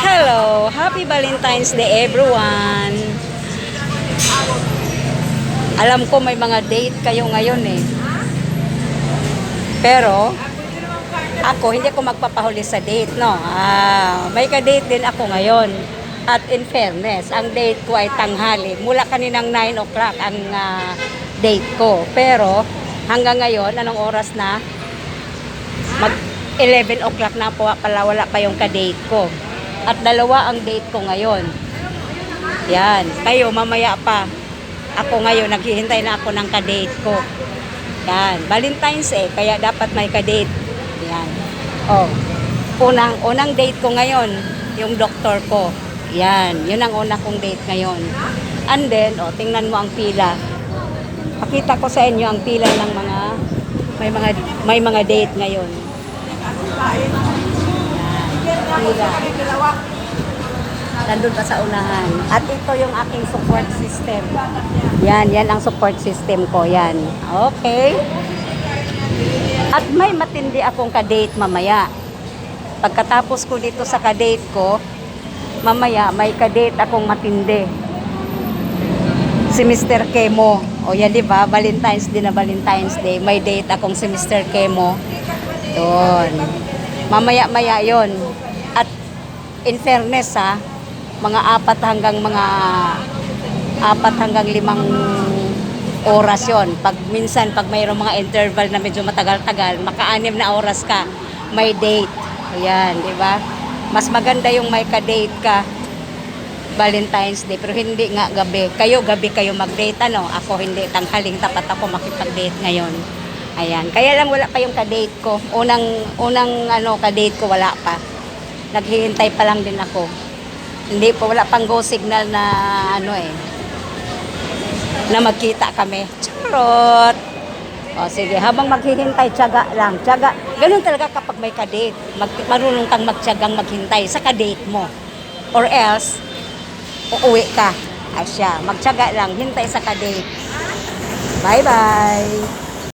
Hello! Happy Valentine's Day everyone! Alam ko may mga date kayo ngayon eh. Pero, ako hindi ko magpapahuli sa date, no? May ka-date din ako ngayon. At in fairness, ang date ko ay tanghali. Mula kaninang 9 o'clock ang date ko. Pero, hanggang ngayon, anong oras na? Mag 11 o'clock na po pala, wala pa yung ka-date ko. At dalawa ang date ko ngayon. Yan. Kayo, mamaya pa. Ako ngayon, naghihintay na ako ng ka-date ko. Yan. Valentine's eh, kaya dapat may ka-date. Yan. Oh. Unang date ko ngayon, yung doktor ko. Yan. Yun ang una kong date ngayon. And then, tingnan mo ang pila. Pakita ko sa inyo ang pila ng may mga date ngayon. Pila. Nandun pa sa unahan. At ito yung aking support system. Yan ang support system ko. Yan. Okay. At may matindi akong ka-date mamaya. Pagkatapos ko dito sa ka-date ko, mamaya may ka-date akong matindi. Si Mr. Kemo. O yan, di ba? Valentine's Day na Valentine's Day. May date akong si Mr. Kemo. Doon. Mamaya-maya yon. At in fairness mga 4 hanggang 5 oras yon. Minsan pag mayroong mga interval na medyo matagal-tagal, maka-6 na oras ka, may date. Ayan, di ba? Mas maganda yung may ka-date ka Valentine's Day, pero hindi nga gabi. Gabi kayo mag-date, ano? Ako hindi, tanghaling tapat ako makipag-date ngayon. Ayan, kaya lang wala pa yung ka-date ko. Unang ka-date ko wala pa. Naghihintay pa lang din ako. Hindi po, wala pang go signal na na magkita kami. Charot! O sige, habang maghihintay, tiyaga lang. Tiyaga. Ganun talaga kapag may ka-date. Marunong kang magtiyagang maghintay sa ka-date mo. Or else, uuwi ka. Asya, magtiyaga lang, hintay sa ka-date. Bye-bye!